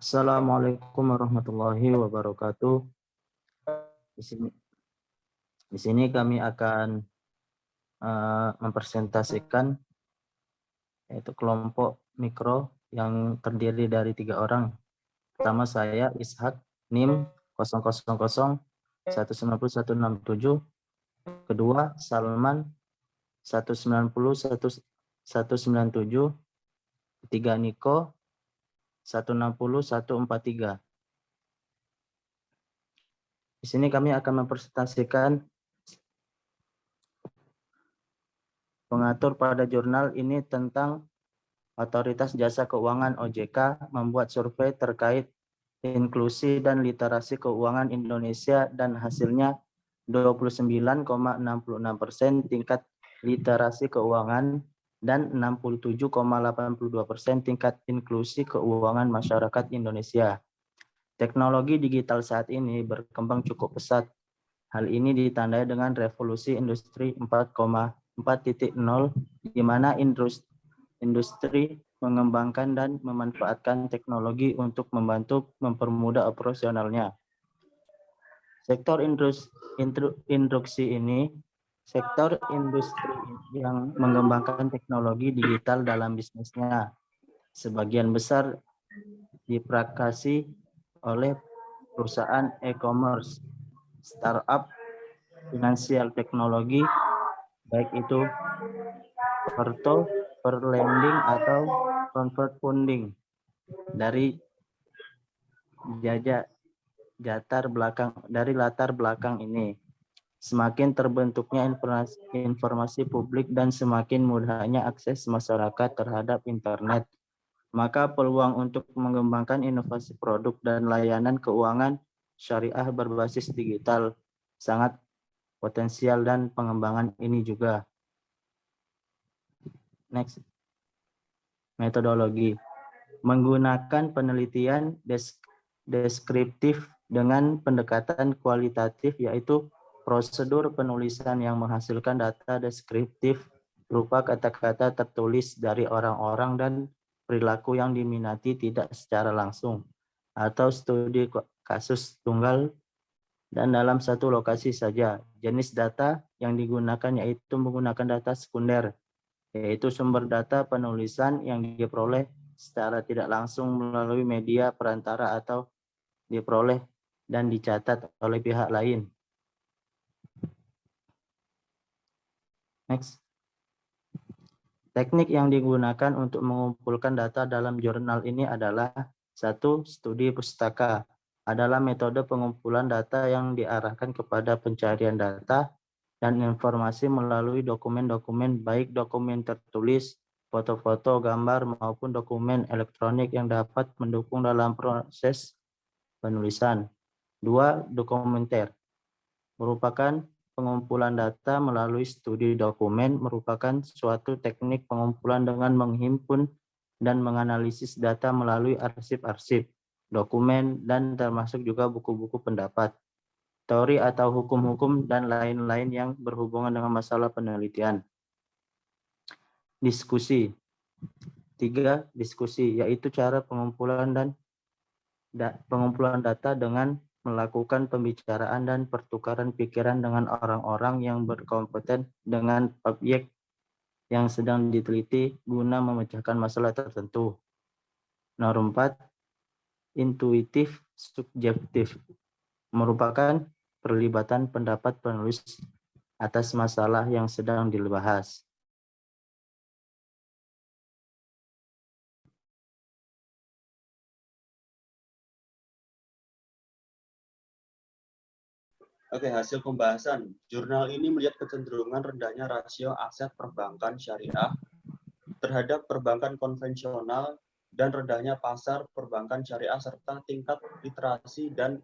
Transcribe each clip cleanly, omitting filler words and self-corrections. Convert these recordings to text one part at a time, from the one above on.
Assalamualaikum warahmatullahi wabarakatuh. Di sini, di sini kami akan mempresentasikan yaitu kelompok mikro yang terdiri dari 3 orang. Pertama saya Ishak, NIM 000190167. Kedua Salman 1901197. Ketiga Niko 160143. Di sini kami akan mempresentasikan pengatur pada jurnal ini tentang Otoritas Jasa Keuangan OJK membuat survei terkait inklusi dan literasi keuangan Indonesia dan hasilnya 29,66% tingkat literasi keuangan dan 67,82% tingkat inklusi keuangan masyarakat Indonesia. Teknologi digital saat ini berkembang cukup pesat. Hal ini ditandai dengan revolusi industri 4.0 di mana industri mengembangkan dan memanfaatkan teknologi untuk membantu mempermudah operasionalnya. Sektor industri yang mengembangkan teknologi digital dalam bisnisnya. Sebagian besar diprakasi oleh perusahaan e-commerce, startup, finansial teknologi, baik itu per lending atau convert funding dari latar belakang ini. Semakin terbentuknya informasi publik dan semakin mudahnya akses masyarakat terhadap internet, maka peluang untuk mengembangkan inovasi produk dan layanan keuangan syariah berbasis digital sangat potensial dan pengembangan ini juga. Next. Metodologi. Menggunakan penelitian deskriptif dengan pendekatan kualitatif, yaitu prosedur penulisan yang menghasilkan data deskriptif berupa kata-kata tertulis dari orang-orang dan perilaku yang diminati tidak secara langsung, atau studi kasus tunggal dan dalam satu lokasi saja. Jenis data yang digunakan yaitu menggunakan data sekunder, yaitu sumber data penulisan yang diperoleh secara tidak langsung melalui media perantara atau diperoleh dan dicatat oleh pihak lain. Next. Teknik yang digunakan untuk mengumpulkan data dalam jurnal ini adalah 1. Studi pustaka adalah metode pengumpulan data yang diarahkan kepada pencarian data dan informasi melalui dokumen-dokumen, baik dokumen tertulis, foto-foto, gambar, maupun dokumen elektronik yang dapat mendukung dalam proses penulisan. 2. Dokumenter merupakan pengumpulan data melalui studi dokumen, merupakan suatu teknik pengumpulan dengan menghimpun dan menganalisis data melalui arsip-arsip, dokumen, dan termasuk juga buku-buku pendapat, teori atau hukum-hukum, dan lain-lain yang berhubungan dengan masalah penelitian. Diskusi. 3. Diskusi, yaitu cara pengumpulan data dengan melakukan pembicaraan dan pertukaran pikiran dengan orang-orang yang berkompeten dengan objek yang sedang diteliti guna memecahkan masalah tertentu. Nomor 4. Intuitif subjektif merupakan perlibatan pendapat penulis atas masalah yang sedang dibahas. Oke, hasil pembahasan. Jurnal ini melihat kecenderungan rendahnya rasio aset perbankan syariah terhadap perbankan konvensional dan rendahnya pasar perbankan syariah serta tingkat literasi dan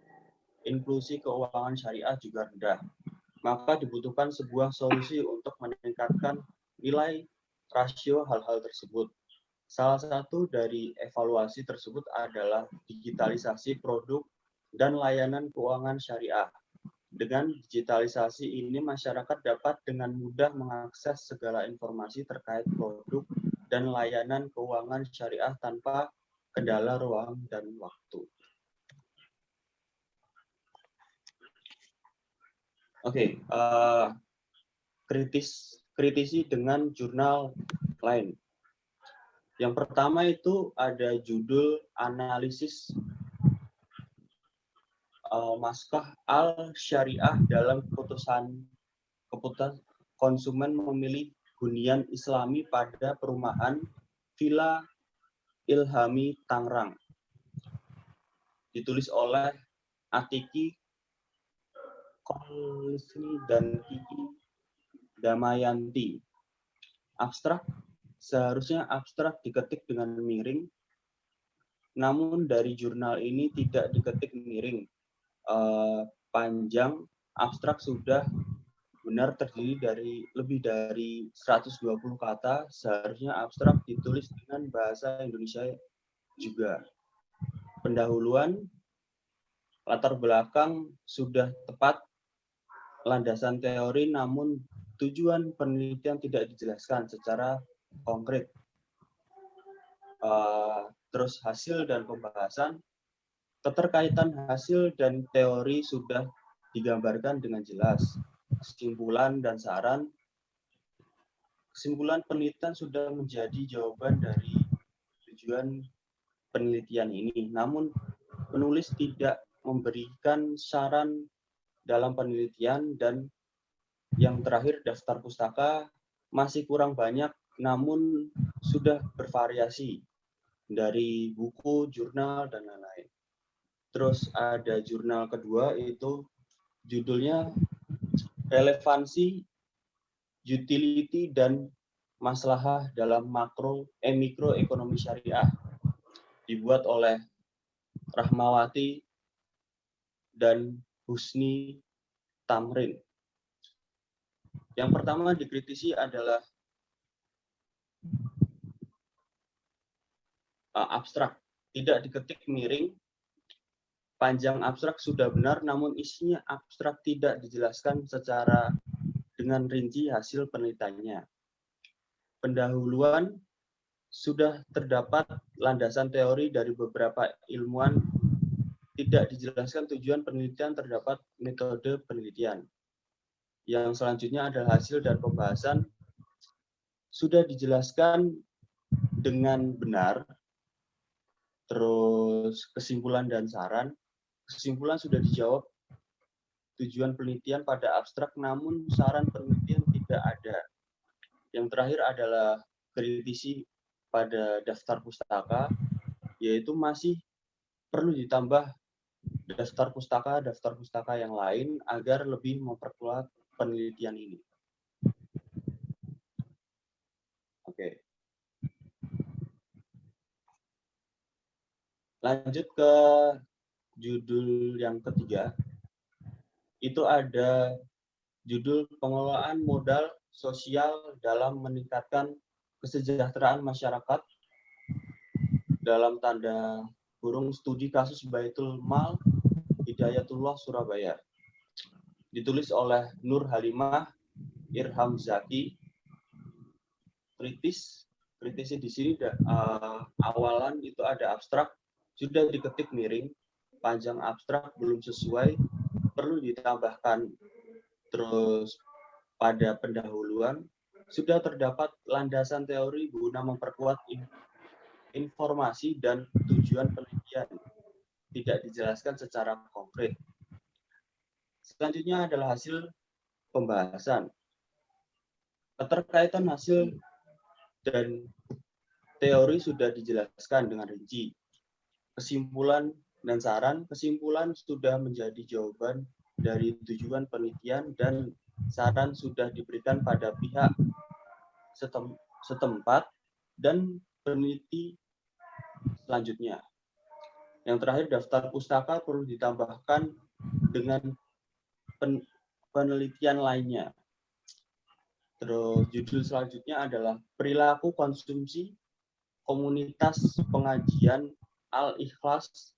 inklusi keuangan syariah juga rendah. Maka dibutuhkan sebuah solusi untuk meningkatkan nilai rasio hal-hal tersebut. Salah satu dari evaluasi tersebut adalah digitalisasi produk dan layanan keuangan syariah. Dengan digitalisasi ini, masyarakat dapat dengan mudah mengakses segala informasi terkait produk dan layanan keuangan syariah tanpa kendala ruang dan waktu. Oke, kritisi dengan jurnal lain. Yang pertama itu ada judul analisis Maskah al-Syariah dalam keputusan konsumen memilih hunian Islami pada perumahan Villa Ilhami Tangerang. Ditulis oleh Atiki Kolisni dan Kiki Damayanti. Abstrak, seharusnya abstrak diketik dengan miring, namun dari jurnal ini tidak diketik miring. Panjang abstrak sudah benar terdiri dari lebih dari 120 kata, seharusnya abstrak ditulis dengan bahasa Indonesia juga. Pendahuluan, latar belakang sudah tepat, landasan teori namun tujuan penelitian tidak dijelaskan secara konkret. Terus hasil dan pembahasan, keterkaitan hasil dan teori sudah digambarkan dengan jelas. Kesimpulan dan saran, kesimpulan penelitian sudah menjadi jawaban dari tujuan penelitian ini. Namun penulis tidak memberikan saran dalam penelitian, dan yang terakhir daftar pustaka masih kurang banyak namun sudah bervariasi dari buku, jurnal, dan lain-lain. Terus ada jurnal kedua, itu judulnya Relevansi, Utility, dan Maslahah dalam Mikroekonomi Syariah. Dibuat oleh Rahmawati dan Husni Tamrin. Yang pertama dikritisi adalah abstrak, tidak diketik miring. Panjang abstrak sudah benar, namun isinya abstrak tidak dijelaskan secara dengan rinci hasil penelitiannya. Pendahuluan, sudah terdapat landasan teori dari beberapa ilmuwan, tidak dijelaskan tujuan penelitian, terdapat metode penelitian. Yang selanjutnya adalah hasil dan pembahasan, sudah dijelaskan dengan benar. Terus kesimpulan dan saran, kesimpulan sudah dijawab tujuan penelitian pada abstrak, namun saran penelitian tidak ada. Yang terakhir adalah kritisi pada daftar pustaka, yaitu masih perlu ditambah daftar pustaka yang lain agar lebih memperkuat penelitian ini. Oke. Lanjut ke judul yang ketiga. Itu ada judul pengelolaan modal sosial dalam meningkatkan kesejahteraan masyarakat, dalam tanda kurung studi kasus Baitul Mal Hidayatullah Surabaya. Ditulis oleh Nur Halimah Irham Zaki. Kritisnya di sini awalan itu ada abstrak, sudah diketik miring, panjang abstrak belum sesuai, perlu ditambahkan. Terus pada pendahuluan sudah terdapat landasan teori guna memperkuat informasi dan tujuan penelitian, tidak dijelaskan secara konkret. Selanjutnya adalah hasil pembahasan. Keterkaitan hasil dan teori sudah dijelaskan dengan rinci. Kesimpulan dan saran, kesimpulan sudah menjadi jawaban dari tujuan penelitian, dan saran sudah diberikan pada pihak setempat dan peneliti selanjutnya. Yang terakhir, daftar pustaka perlu ditambahkan dengan penelitian lainnya. Terus judul selanjutnya adalah perilaku konsumsi komunitas pengajian Al-Ikhlas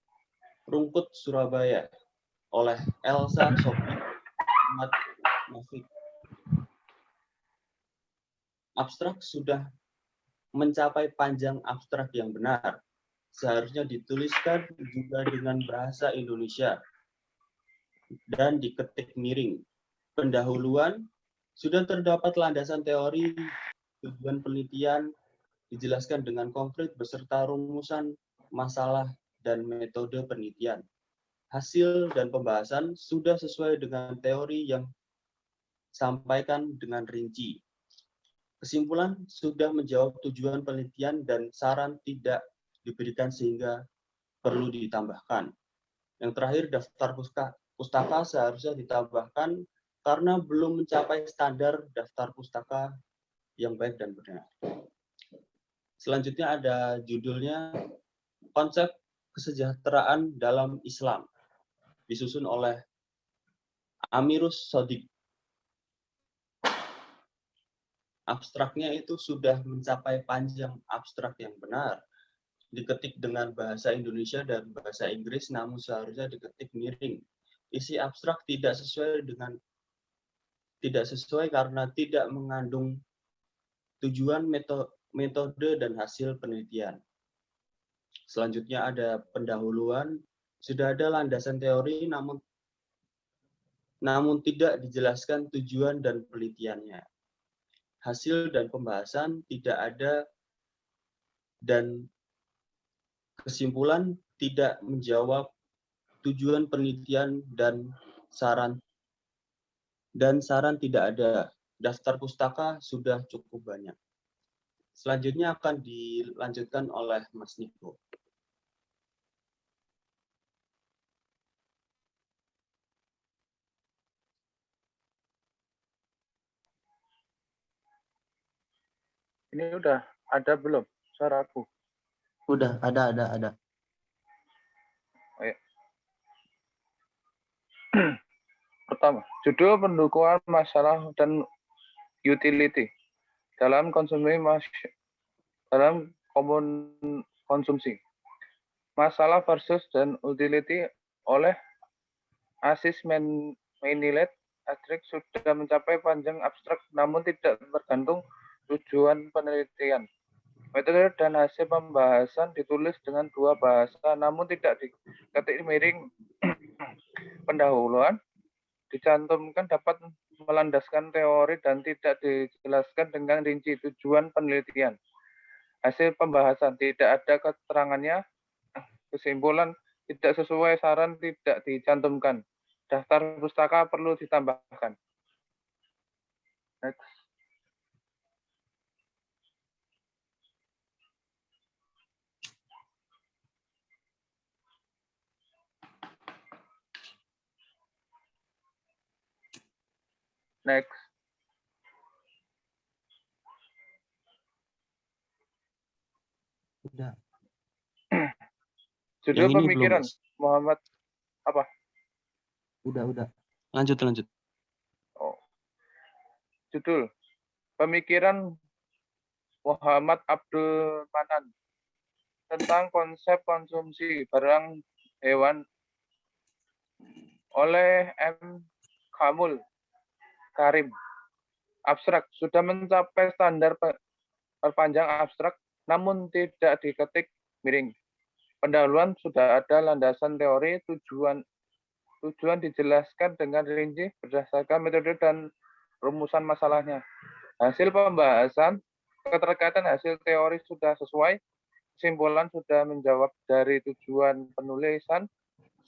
Rungkut Surabaya oleh Elsa Sophie Ahmad Mufid. Abstrak sudah mencapai panjang abstrak yang benar. seharusnya dituliskan juga dengan bahasa Indonesia dan diketik miring. Pendahuluan, sudah terdapat landasan teori, tujuan penelitian, dijelaskan dengan konkret beserta rumusan, masalah, dan metode penelitian. Hasil dan pembahasan sudah sesuai dengan teori yang sampaikan dengan rinci. Kesimpulan sudah menjawab tujuan penelitian dan saran tidak diberikan sehingga perlu ditambahkan. Yang terakhir, daftar pustaka seharusnya ditambahkan karena belum mencapai standar daftar pustaka yang baik dan benar. Selanjutnya ada judulnya Konsep Kesejahteraan dalam Islam, disusun oleh Amirus Sodik. Abstraknya itu sudah mencapai panjang abstrak yang benar. Diketik dengan bahasa Indonesia dan bahasa Inggris, namun seharusnya diketik miring. Isi abstrak tidak sesuai karena tidak mengandung tujuan, metode, dan hasil penelitian. Selanjutnya ada pendahuluan. Sudah ada landasan teori, namun tidak dijelaskan tujuan dan penelitiannya. Hasil dan pembahasan tidak ada, dan kesimpulan tidak menjawab tujuan penelitian dan saran tidak ada. Daftar pustaka sudah cukup banyak. Selanjutnya akan dilanjutkan oleh Mas Niko. Ini udah ada belum suaraku? Udah, ada. Oh, ya. Pertama, judul pendukung masalah dan utility dalam konsumsi. Masalah versus dan utility oleh Asis Menilet Astrik sudah mencapai panjang abstrak namun tidak bergantung tujuan penelitian. Metode dan hasil pembahasan ditulis dengan dua bahasa namun tidak diketik miring. Pendahuluan dicantumkan dapat melandaskan teori dan tidak dijelaskan dengan rinci tujuan penelitian. Hasil pembahasan tidak ada keterangannya. Kesimpulan tidak sesuai saran tidak dicantumkan. Daftar pustaka perlu ditambahkan. Next. Next. Udah. Judul Yang ini pemikiran belum, Muhammad apa? Udah. Lanjut. Oh. Judul pemikiran Muhammad Abdul Manan tentang konsep konsumsi barang hewan oleh M. Kamul Karim. Abstrak sudah mencapai standar perpanjang abstrak namun tidak diketik miring. Pendahuluan sudah ada landasan teori, tujuan dijelaskan dengan rinci berdasarkan metode dan rumusan masalahnya. Hasil pembahasan, keterkaitan hasil teori sudah sesuai, kesimpulan sudah menjawab dari tujuan penulisan,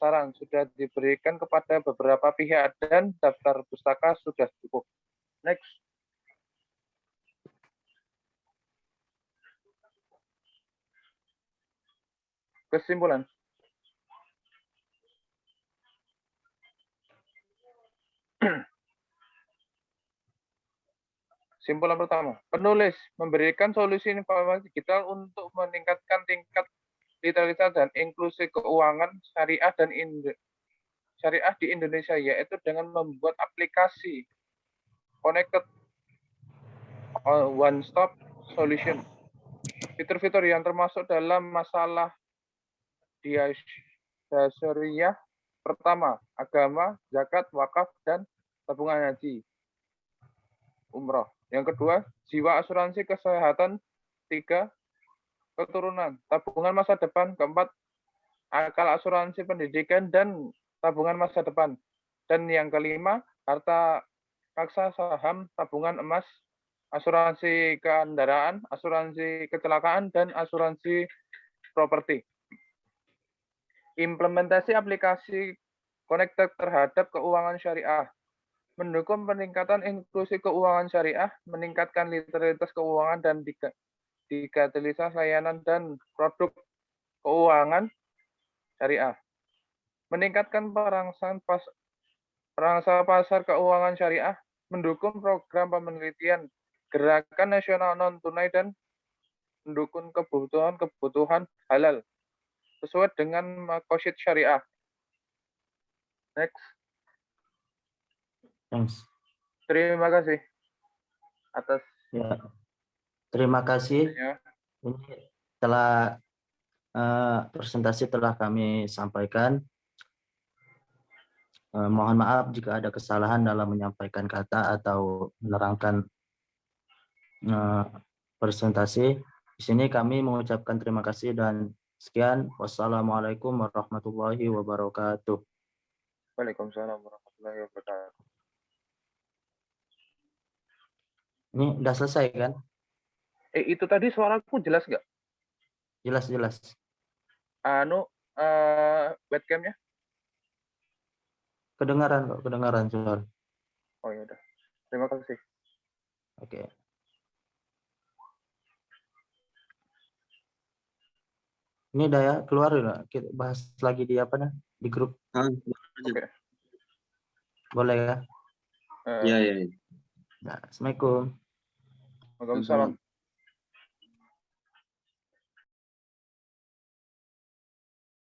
saran sudah diberikan kepada beberapa pihak, dan daftar pustaka sudah cukup. Next. Kesimpulan. Kesimpulan pertama, penulis memberikan solusi informasi digital untuk meningkatkan tingkat literasi dan inklusi keuangan syariah di Indonesia, yaitu dengan membuat aplikasi connected one-stop solution. Fitur-fitur yang termasuk dalam masalah syariah pertama, agama, zakat, wakaf, dan tabungan haji, umroh. Yang kedua, jiwa asuransi kesehatan. 3, keturunan, tabungan masa depan. Keempat, akal asuransi pendidikan dan tabungan masa depan. Dan yang kelima, harta raksa, saham, tabungan emas, asuransi kendaraan, asuransi kecelakaan, dan asuransi properti. Implementasi aplikasi connected terhadap keuangan syariah. Mendukung peningkatan inklusi keuangan syariah, meningkatkan literalitas keuangan dan digitalisasi layanan dan produk keuangan syariah. Meningkatkan perangsang pasar keuangan syariah, mendukung program penelitian gerakan nasional non-tunai dan mendukung kebutuhan halal sesuai dengan makosid syariah. Next. Thanks. Terima kasih atas Ya, terima kasih. ya. Ini telah presentasi telah kami sampaikan. Mohon maaf jika ada kesalahan dalam menyampaikan kata atau menerangkan presentasi. Di sini kami mengucapkan terima kasih dan sekian. Wassalamualaikum warahmatullahi wabarakatuh. Waalaikumsalam warahmatullahi wabarakatuh. Ini udah selesai kan? Itu tadi suaraku jelas nggak? Jelas. Webcamnya? Kedengaran kok, kedengaran suara. Oh ya udah. Terima kasih. Oke. Ini udah ya, keluar ya. Kita bahas lagi di apa nih? Di grup. Oke. Boleh ya? Iya. Nah, Assalamualaikum. Waalaikumsalam.